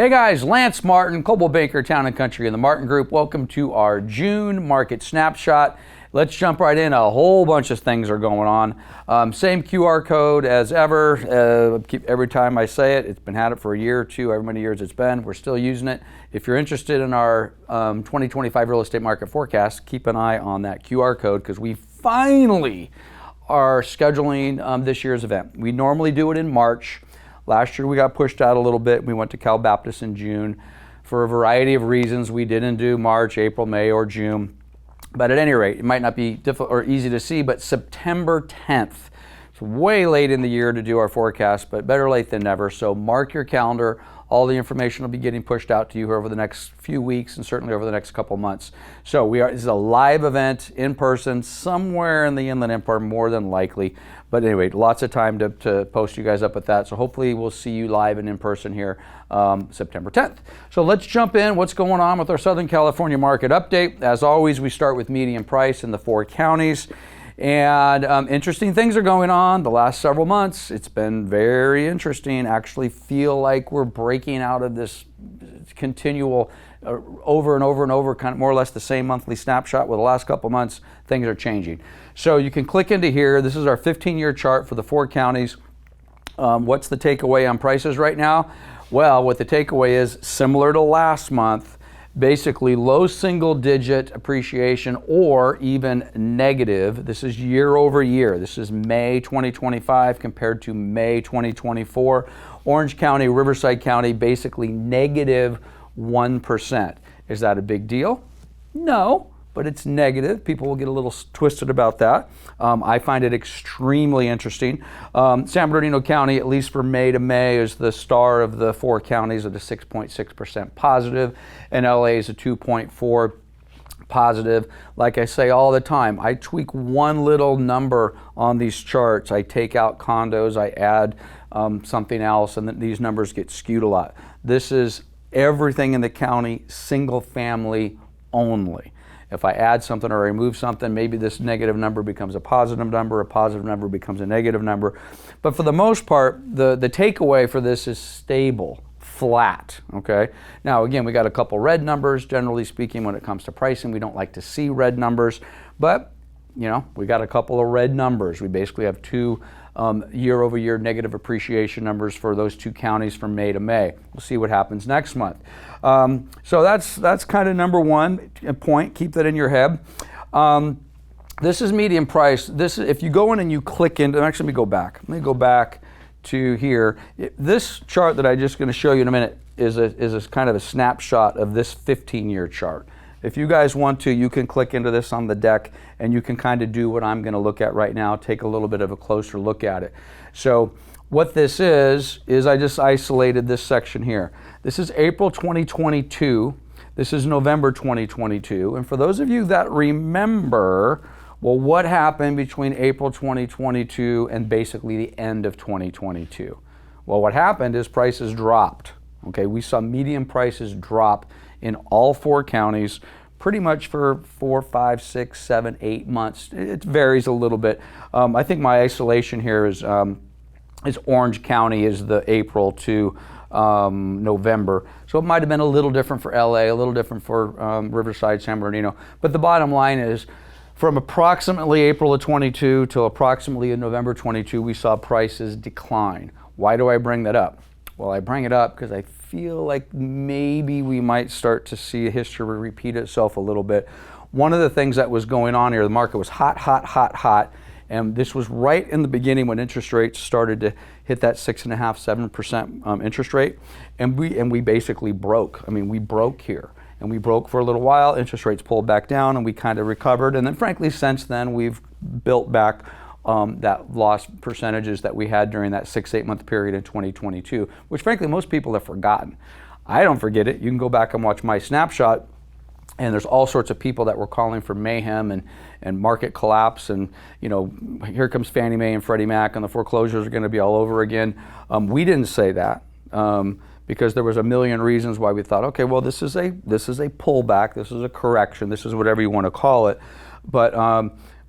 Hey guys, Lance Martin, Coldwell Banker, Town and Country in the Martin Group. Welcome to our June Market Snapshot. Let's jump right in. A whole bunch of things are going on. Same QR code as ever. Every time I say it, it's been had it for a year or two, however many years it's been. We're still using it. If you're interested in our 2025 real estate market forecast, keep an eye on that QR code because we finally are scheduling this year's event. We normally do it in March. Last year we got pushed out a little bit. We went to Cal Baptist in June. For a variety of reasons, we didn't do March, April, May, or June. But at any rate, it might not be difficult or easy to see, but September 10th. It's way late in the year to do our forecast, but better late than never. So mark your calendar. All the information will be getting pushed out to you over the next few weeks and certainly over the next couple months. So this is a live event in person somewhere in the Inland Empire, more than likely. But anyway, lots of time to post you guys up with that. So hopefully we'll see you live and in person here September 10th. So let's jump in. What's going on with our Southern California market update? As always, we start with median price in the 4 counties. And interesting things are going on the last several months. It's been very interesting. Actually feel like we're breaking out of this continual over and over and over, kind of more or less the same monthly snapshot. With the last couple months, things are changing. So you can click into here. This is our 15-year chart for the 4 counties. What's the takeaway on prices right now? Well, what the takeaway is, similar to last month, basically low single-digit appreciation or even negative. This is year over year. This is May 2025 compared to May 2024. Orange County, Riverside County, basically negative 1%. Is that a big deal? No, but it's negative. People will get a little twisted about that. I find it extremely interesting. San Bernardino County, at least for May to May, is the star of the 4 counties at a 6.6% positive, and LA is a 2.4 positive. Like I say all the time, I tweak one little number on these charts. I take out condos, I add something else, and then these numbers get skewed a lot. This is everything in the county, single family only. If I add something or remove something, maybe this negative number becomes a positive number becomes a negative number. But for the most part, the takeaway for this is stable, flat, okay? Now, again, we got a couple red numbers. Generally speaking, when it comes to pricing, we don't like to see red numbers, but we got a couple of red numbers. We basically have 2 year-over-year negative appreciation numbers for those 2 counties from May to May. We'll see what happens next month. So that's kind of number one point. Keep that in your head. This is median price. If you go in and you click into, actually let me go back. Let me go back to here. This chart that I'm just going to show you in a minute is a kind of a snapshot of this 15-year chart. If you guys want to, you can click into this on the deck and you can kind of do what I'm going to look at right now, take a little bit of a closer look at it. So what this is I just isolated this section here. This is April 2022. This is November 2022. And for those of you that remember, well, what happened between April 2022 and basically the end of 2022? Well, what happened is prices dropped. Okay, we saw median prices drop in all 4 counties pretty much for 4, 5, 6, 7, 8 months. It varies a little bit. I think my isolation here is Orange County is the April to November. So it might have been a little different for LA, a little different for Riverside, San Bernardino. But the bottom line is, from approximately April of 22 till approximately in November 22, we saw prices decline. Why do I bring that up? Well, I bring it up because I feel like maybe we might start to see history repeat itself a little bit. One of the things that was going on here, the market was hot, and this was right in the beginning when interest rates started to hit that 6.5%, 7% interest rate, and we basically broke. I mean, we broke here, and we broke for a little while. Interest rates pulled back down, and we kind of recovered, and then frankly, since then, we've built back that lost percentages that we had during that 6-8 month period in 2022, which frankly most people have forgotten. I don't forget it. You can go back and watch my snapshot, and there's all sorts of people that were calling for mayhem and market collapse, and here comes Fannie Mae and Freddie Mac, and the foreclosures are going to be all over again. We didn't say that because there was a million reasons why we thought, okay, well this is a pullback, this is a correction, this is whatever you want to call it, but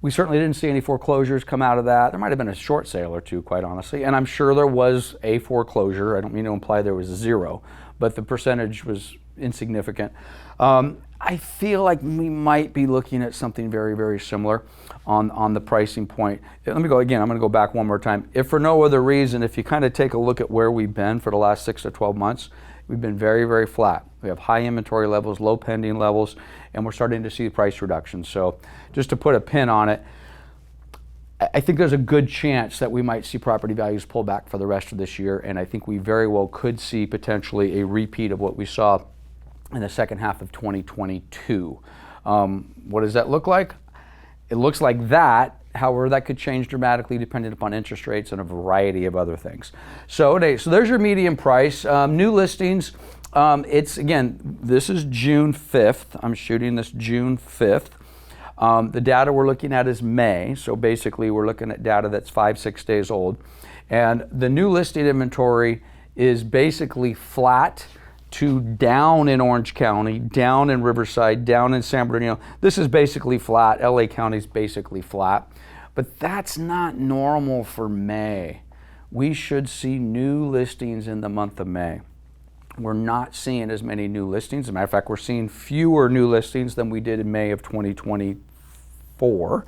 we certainly didn't see any foreclosures come out of that. There might have been a short sale or two, quite honestly, and I'm sure there was a foreclosure. I don't mean to imply there was 0, but the percentage was insignificant. I feel like we might be looking at something very, very similar on the pricing point. Let me go again. I'm going to go back one more time. If for no other reason, if you kind of take a look at where we've been for the last 6 to 12 months, we've been very, very flat. We have high inventory levels, low pending levels, and we're starting to see price reductions. So just to put a pin on it, I think there's a good chance that we might see property values pull back for the rest of this year, and I think we very well could see potentially a repeat of what we saw in the second half of 2022. What does that look like? It looks like that. However, that could change dramatically depending upon interest rates and a variety of other things. So there's your median price. New listings, it's again, this is June 5th. I'm shooting this June 5th. The data we're looking at is May. So basically we're looking at data that's 5-6 days old. And the new listing inventory is basically flat to down in Orange County, down in Riverside, down in San Bernardino. This is basically flat. LA County is basically flat. But that's not normal for May. We should see new listings in the month of May. We're not seeing as many new listings. As a matter of fact, we're seeing fewer new listings than we did in May of 2024.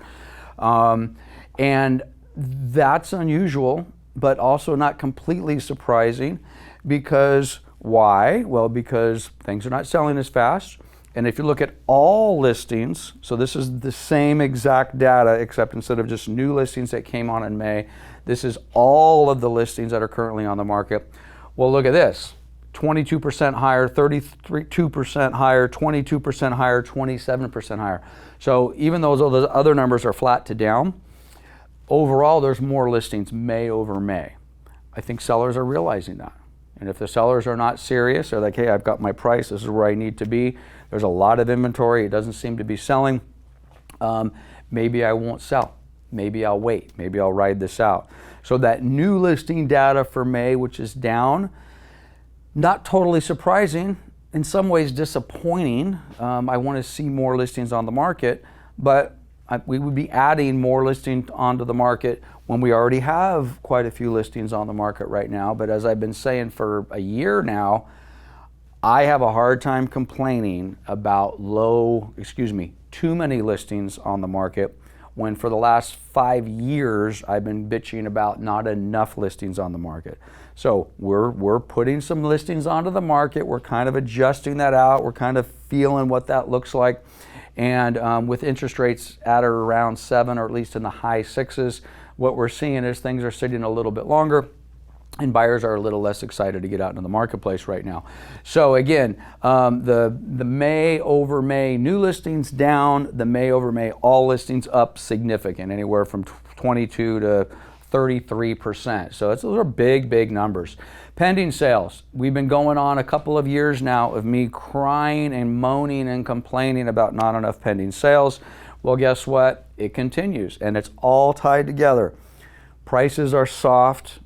And that's unusual, but also not completely surprising because why? Well, because things are not selling as fast. And if you look at all listings, so this is the same exact data, except instead of just new listings that came on in May, this is all of the listings that are currently on the market. Well, look at this. 22% higher, 32% higher, 22% higher, 27% higher. So even though those other numbers are flat to down, overall there's more listings May over May. I think sellers are realizing that. And if the sellers are not serious, they're like, hey, I've got my price, this is where I need to be. There's a lot of inventory, it doesn't seem to be selling. Maybe I won't sell. Maybe I'll wait. Maybe I'll ride this out. So that new listing data for May, which is down, not totally surprising, in some ways disappointing. I want to see more listings on the market, but we would be adding more listings onto the market when we already have quite a few listings on the market right now. But as I've been saying for a year now, I have a hard time complaining about too many listings on the market when for the last 5 years I've been bitching about not enough listings on the market. So we're putting some listings onto the market. We're kind of adjusting that out. We're kind of feeling what that looks like. And with interest rates at or around 7 or at least in the high 6s, what we're seeing is things are sitting a little bit longer and buyers are a little less excited to get out into the marketplace right now. So again, the May over May new listings down, the May over May all listings up significant, anywhere from 22 to 33%. So those are big, big numbers. Pending sales. We've been going on a couple of years now of me crying and moaning and complaining about not enough pending sales. Well, guess what? It continues, and it's all tied together. Prices are soft.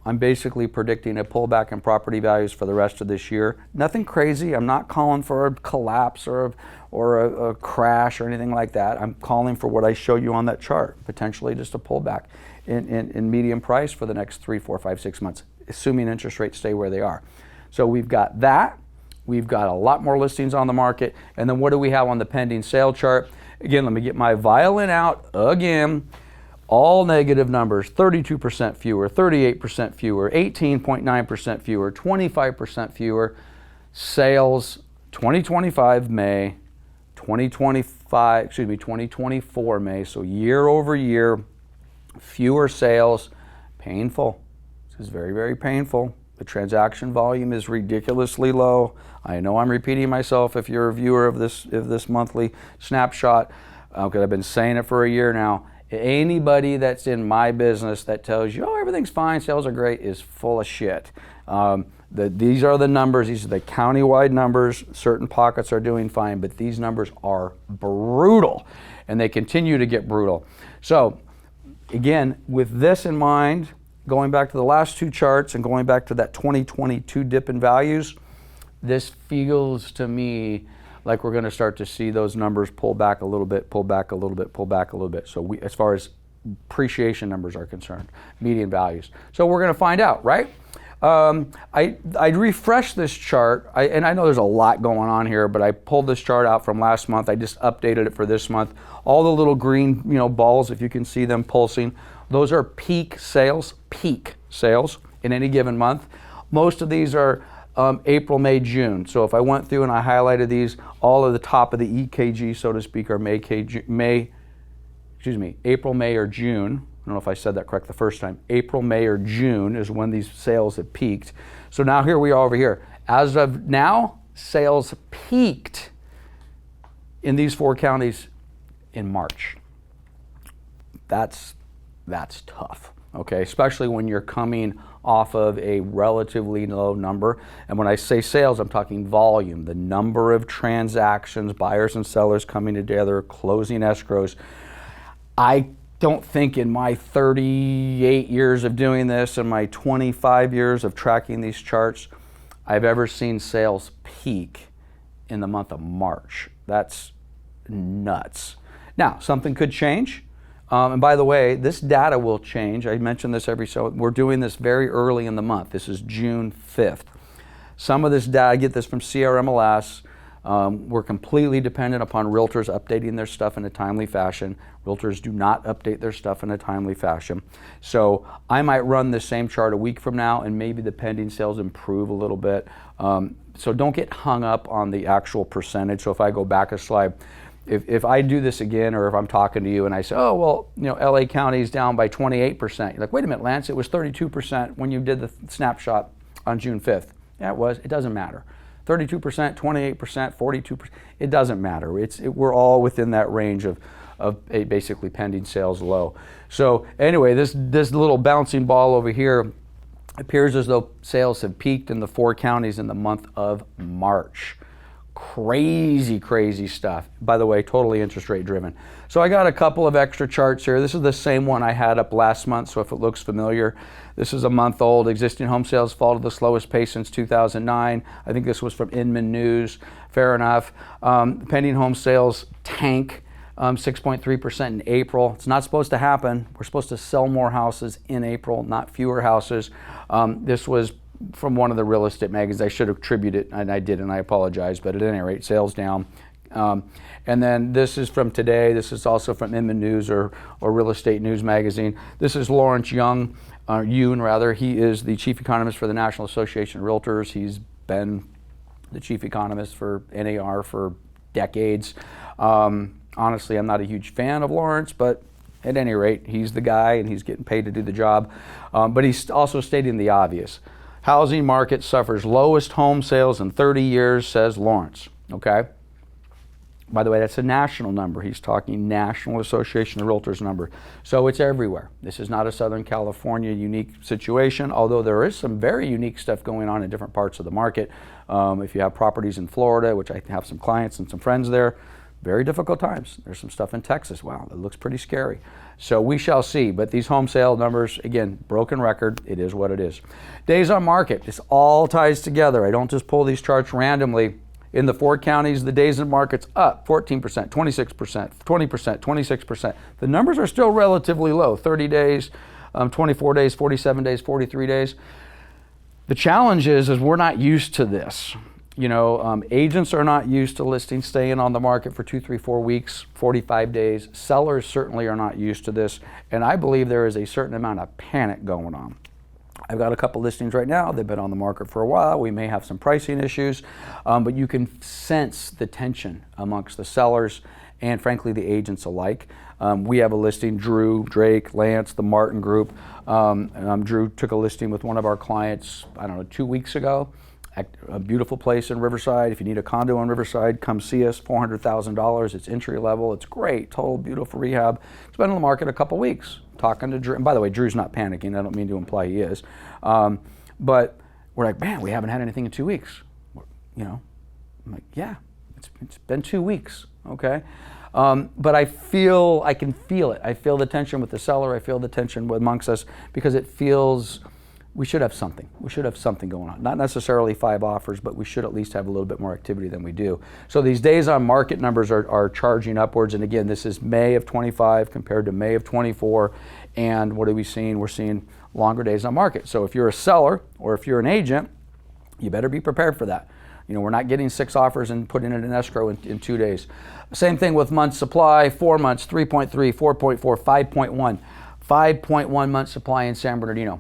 I'm basically predicting a pullback in property values for the rest of this year. Nothing crazy. I'm not calling for a collapse or a crash or anything like that. I'm calling for what I showed you on that chart, potentially just a pullback in median price for the next 3, 4, 5, 6 months, assuming interest rates stay where they are. So we've got that. We've got a lot more listings on the market. And then what do we have on the pending sale chart? Again, let me get my violin out again. All negative numbers, 32% fewer, 38% fewer, 18.9% fewer, 25% fewer. Sales, 2025 May, 2024 May. So year over year, fewer sales. Painful. This is very, very painful. The transaction volume is ridiculously low. I know I'm repeating myself if you're a viewer of this monthly snapshot, because I've been saying it for a year now. Anybody that's in my business that tells you, oh, everything's fine, sales are great, is full of shit. These are the numbers. These are the county-wide numbers. Certain pockets are doing fine, but these numbers are brutal, and they continue to get brutal. So, again, with this in mind, going back to the last two charts and going back to that 2022 dip in values, this feels to me like we're going to start to see those numbers pull back a little bit, pull back a little bit, pull back a little bit. So as far as appreciation numbers are concerned, median values. So we're going to find out, right? I refreshed this chart, and I know there's a lot going on here, but I pulled this chart out from last month. I just updated it for this month. All the little green, balls, if you can see them pulsing, those are peak sales in any given month. Most of these are April, May, June. So if I went through and I highlighted these, all of the top of the EKG, so to speak, are April, May, or June. I don't know if I said that correct the first time. April, May, or June is when these sales have peaked. So now here we are over here. As of now, sales peaked in these 4 counties in March. That's tough, okay? Especially when you're coming off of a relatively low number. And when I say sales, I'm talking volume, the number of transactions, buyers and sellers coming together, closing escrows. I don't think in my 38 years of doing this and my 25 years of tracking these charts, I've ever seen sales peak in the month of March. That's nuts. Now, something could change. And by the way, this data will change. I mention this we're doing this very early in the month. This is June 5th. Some of this data, I get this from CRMLS. We're completely dependent upon realtors updating their stuff in a timely fashion. Realtors do not update their stuff in a timely fashion. So I might run the same chart a week from now and maybe the pending sales improve a little bit. So don't get hung up on the actual percentage. So if I go back a slide, if I do this again, or if I'm talking to you and I say, oh, well, LA County is down by 28%. You're like, wait a minute, Lance, it was 32% when you did the snapshot on June 5th. Yeah, it was. It doesn't matter. 32%, 28%, 42%, it doesn't matter. We're all within that range of a basically pending sales low. So anyway, this little bouncing ball over here appears as though sales have peaked in the 4 counties in the month of March. Crazy stuff. By the way, totally interest rate driven. So I got a couple of extra charts here. This is the same one I had up last month, so if it looks familiar, this is a month old. Existing home sales fall to the slowest pace since 2009. I think this was from Inman News. Fair enough. Pending home sales tank 6.3% in April. It's not supposed to happen. We're supposed to sell more houses in April, not fewer houses. This was from one of the real estate magazines. I should attribute it, and I did, and I apologize, but at any rate, sales down. And then this is from today. This is also from Inman News or Real Estate News Magazine. This is Lawrence Yoon. He is the chief economist for the National Association of Realtors. He's been the chief economist for NAR for decades. Honestly, I'm not a huge fan of Lawrence, but at any rate, he's the guy and he's getting paid to do the job. But he's also stating the obvious. Housing market suffers lowest home sales in 30 years, says Lawrence, okay? By the way, that's a national number. He's talking National Association of Realtors number. So it's everywhere. This is not a Southern California unique situation, although there is some very unique stuff going on in different parts of the market. If you have properties in Florida, which I have some clients and some friends there, very difficult times. There's some stuff in Texas. Wow, it looks pretty scary. So we shall see. But these home sale numbers, again, broken record. It is what it is. Days on market. This all ties together. I don't just pull these charts randomly. In the 4 counties, the days in market's up 14%, 26%, 20%, 26%. The numbers are still relatively low. 30 days, 24 days, 47 days, 43 days. The challenge is we're not used to this. Agents are not used to listings staying on the market for 2, 3, 4 weeks, 45 days. Sellers certainly are not used to this. And I believe there is a certain amount of panic going on. I've got a couple listings right now. They've been on the market for a while. We may have some pricing issues, but you can sense the tension amongst the sellers and frankly the agents alike. We have a listing, Drew, Drake, Lance, the Martin Group. Drew took a listing with one of our clients, 2 weeks ago. A beautiful place in Riverside. If you need a condo in Riverside, come see us. $400,000. It's entry level. It's great. Total beautiful rehab. It's been on the market a couple weeks. Talking to Drew. And by the way, Drew's not panicking. I don't mean to imply he is. But we're like, man, we haven't had anything in 2 weeks. I'm like, yeah, it's been 2 weeks. Okay. But I can feel it. I feel the tension with the seller. I feel the tension amongst us because it feels we should have something. We should have something going on. Not necessarily 5 offers, but we should at least have a little bit more activity than we do. So these days on market numbers are charging upwards. And again, this is May of 25 compared to May of 24. And what are we seeing? We're seeing longer days on market. So if you're a seller or if you're an agent, you better be prepared for that. You know, we're not getting 6 offers and putting it in escrow in 2 days. Same thing with month supply, 4 months, 3.3, 4.4, 5.1. 5.1 month supply in San Bernardino.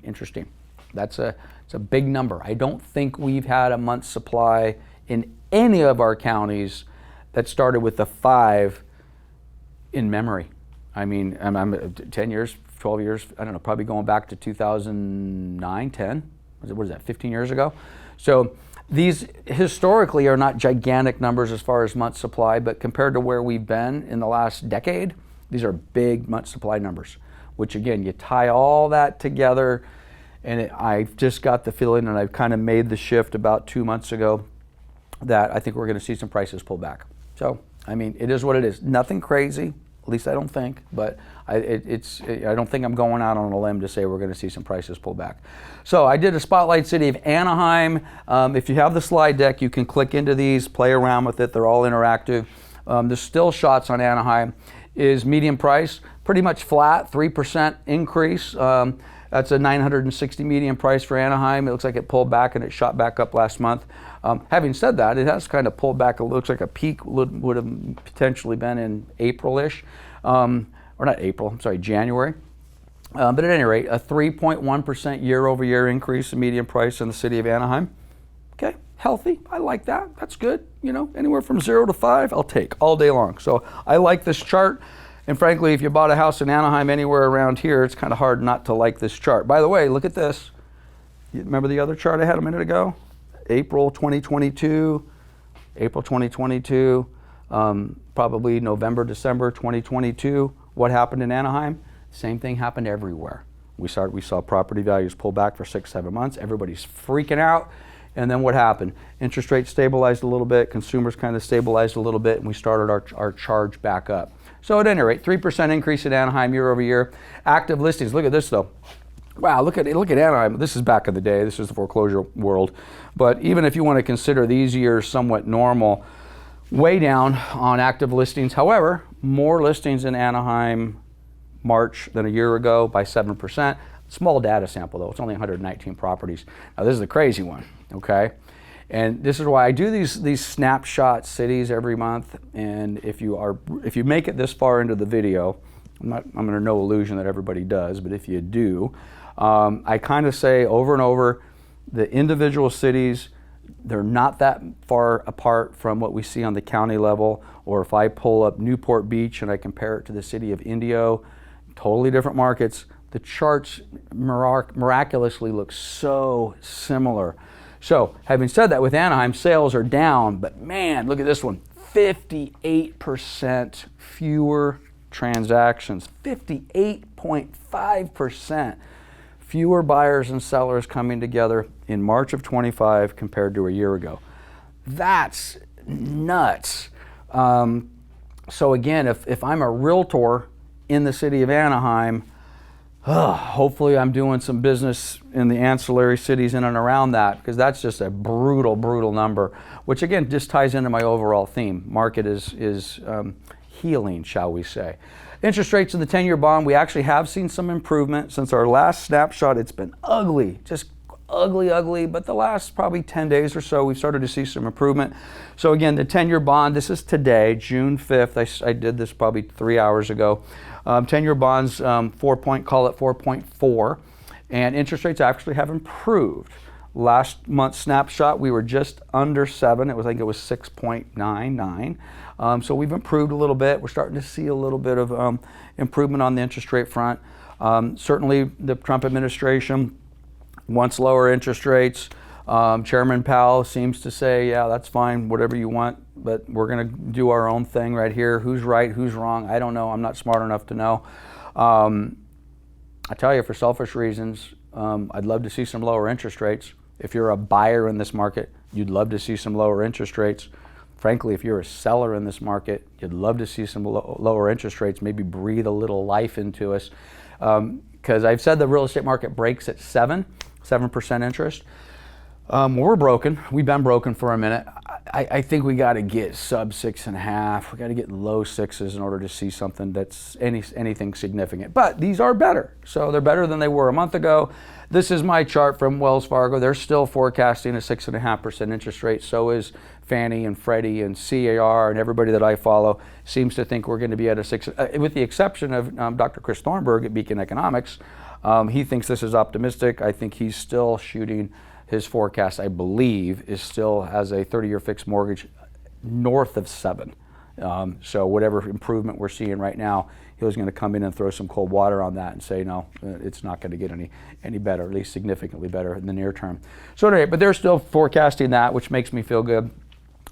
Interesting. It's a big number. I don't think we've had a month supply in any of our counties that started with the 5 in memory. I mean, I'm 10 years, 12 years, I don't know, probably going back to 2009, 10. What is that, 15 years ago? So these historically are not gigantic numbers as far as month supply, but compared to where we've been in the last decade, these are big month supply numbers, which again, you tie all that together, and I've just got the feeling, and I've kind of made the shift about 2 months ago, that I think we're going to see some prices pull back. So, I mean, it is what it is. Nothing crazy, at least I don't think, but I don't think I'm going out on a limb to say we're going to see some prices pull back. So I did a spotlight city of Anaheim. If you have the slide deck, you can click into these, play around with it. They're all interactive. The still shots on Anaheim is median price, pretty much flat, 3% increase. That's a 960 median price for Anaheim. It looks like it pulled back and it shot back up last month. Having said that, it has kind of pulled back. It looks like a peak would have potentially been in April-ish, or not April, I'm sorry, January. But at any rate, a 3.1% year-over-year increase in median price in the city of Anaheim. Okay, healthy, I like that, that's good. You know, anywhere from 0 to 5, I'll take all day long. So I like this chart. And frankly, if you bought a house in Anaheim anywhere around here, it's kind of hard not to like this chart. By the way, look at this. You remember the other chart I had a minute ago? April 2022, probably November, December 2022. What happened in Anaheim? Same thing happened everywhere. We saw property values pull back for 6-7 months. Everybody's freaking out. And then what happened? Interest rates stabilized a little bit, consumers kind of stabilized a little bit, and we started our charge back up. So at any rate, 3% increase in Anaheim year over year. Active listings, look at this though. Wow, look at Anaheim. This is back in the day, this is the foreclosure world. But even if you want to consider these years somewhat normal, way down on active listings. However, more listings in Anaheim March than a year ago by 7%. Small data sample though, it's only 119 properties. Now this is the crazy one, okay? And this is why I do these snapshot cities every month. And if you make it this far into the video, I'm under no illusion that everybody does, but if you do, I kind of say over and over, the individual cities, they're not that far apart from what we see on the county level. Or if I pull up Newport Beach and I compare it to the city of Indio, totally different markets, the charts miraculously look so similar. So, having said that, with Anaheim, sales are down, but man, look at this one, 58% fewer transactions, 58.5% fewer buyers and sellers coming together in March of 25 compared to a year ago. That's nuts. So again, if I'm a realtor in the city of Anaheim, hopefully I'm doing some business in the ancillary cities in and around that, because that's just a brutal, brutal number, which again just ties into my overall theme. Market is healing, shall we say. Interest rates in the 10-year bond, we actually have seen some improvement. Since our last snapshot, it's been ugly, just ugly, but the last probably 10 days or so, we've started to see some improvement. So again, the 10-year bond, this is today, June 5th. I did this probably 3 hours ago. 10-year bonds, call it 4.4, and interest rates actually have improved. Last month's snapshot, we were just under 7. I think it was 6.99. So we've improved a little bit. We're starting to see a little bit of improvement on the interest rate front. Certainly, the Trump administration wants lower interest rates. Chairman Powell seems to say, yeah, that's fine, whatever you want, but we're going to do our own thing right here. Who's right, who's wrong? I don't know. I'm not smart enough to know. I tell you, for selfish reasons, I'd love to see some lower interest rates. If you're a buyer in this market, you'd love to see some lower interest rates. Frankly, if you're a seller in this market, you'd love to see some lower interest rates, maybe breathe a little life into us. Because I've said the real estate market breaks at 7% interest. We're broken. We've been broken for a minute. I think we got to get sub 6.5. We got to get low sixes in order to see something that's anything significant. But these are better. So they're better than they were a month ago. This is my chart from Wells Fargo. They're still forecasting a 6.5% interest rate. So is Fannie and Freddie and CAR, and everybody that I follow seems to think we're going to be at a 6, with the exception of Dr. Chris Thornburg at Beacon Economics. He thinks this is optimistic. I think he's still shooting. His forecast, I believe, is still has a 30-year fixed mortgage north of 7. So whatever improvement we're seeing right now, he was going to come in and throw some cold water on that and say, no, it's not going to get any better, at least significantly better in the near term. So anyway, but they're still forecasting that, which makes me feel good.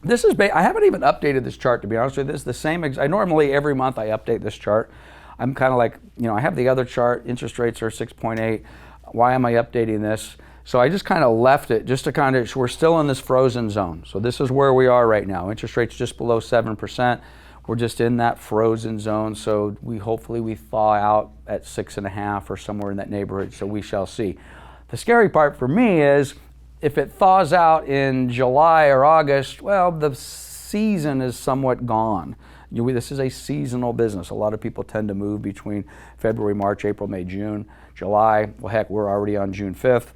This is I haven't even updated this chart, to be honest with you. This is the same. I normally every month I update this chart. I'm kind of like, I have the other chart. Interest rates are 6.8. Why am I updating this? So I just kind of left it just to kind of, we're still in this frozen zone. So this is where we are right now. Interest rates just below 7%. We're just in that frozen zone. So hopefully we thaw out at 6.5 or somewhere in that neighborhood. So we shall see. The scary part for me is if it thaws out in July or August, well, the season is somewhat gone. This is a seasonal business. A lot of people tend to move between February, March, April, May, June, July. Well, heck, we're already on June 5th.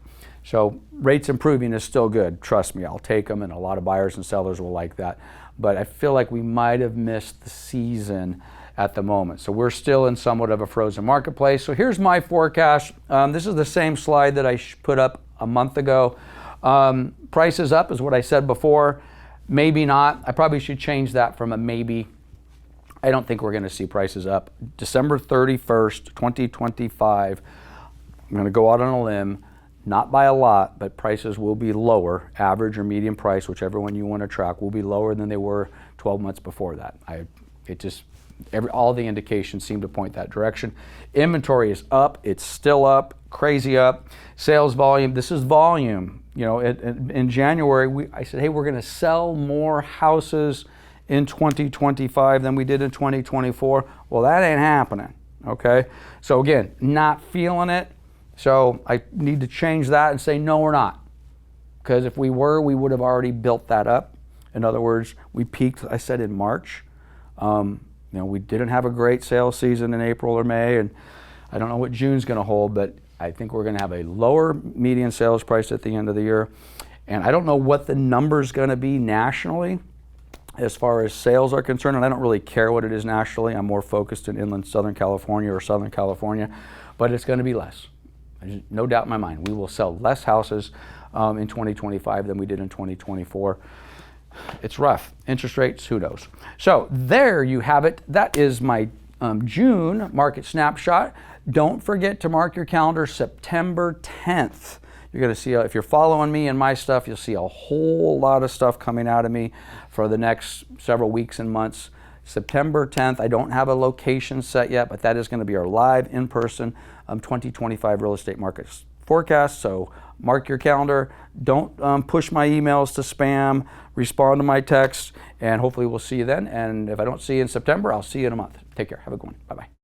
So rates improving is still good. Trust me, I'll take them, and a lot of buyers and sellers will like that. But I feel like we might have missed the season at the moment. So we're still in somewhat of a frozen marketplace. So here's my forecast. This is the same slide that I put up a month ago. Prices up is what I said before. Maybe not. I probably should change that from a maybe. I don't think we're going to see prices up. December 31st, 2025, I'm going to go out on a limb. Not by a lot, but prices will be lower. Average or median price, whichever one you want to track, will be lower than they were 12 months before that. All the indications seem to point that direction. Inventory is up. It's still up, crazy up. Sales volume, this is volume. In January, I said, hey, we're going to sell more houses in 2025 than we did in 2024. Well, that ain't happening, okay? So again, not feeling it. So I need to change that and say, no, we're not. Because if we were, we would have already built that up. In other words, we peaked, I said, in March. We didn't have a great sales season in April or May, and I don't know what June's going to hold, but I think we're going to have a lower median sales price at the end of the year. And I don't know what the number's going to be nationally as far as sales are concerned, and I don't really care what it is nationally. I'm more focused in inland Southern California or Southern California, but it's going to be less. There's no doubt in my mind. We will sell less houses in 2025 than we did in 2024. It's rough. Interest rates, who knows? So there you have it. That is my June market snapshot. Don't forget to mark your calendar September 10th. You're going to see, if you're following me and my stuff, you'll see a whole lot of stuff coming out of me for the next several weeks and months. September 10th, I don't have a location set yet, but that is going to be our live in-person 2025 real estate market forecast. So mark your calendar. Don't push my emails to spam. Respond to my text, and hopefully we'll see you then. And if I don't see you in September, I'll see you in a month. Take care. Have a good one. Bye-bye.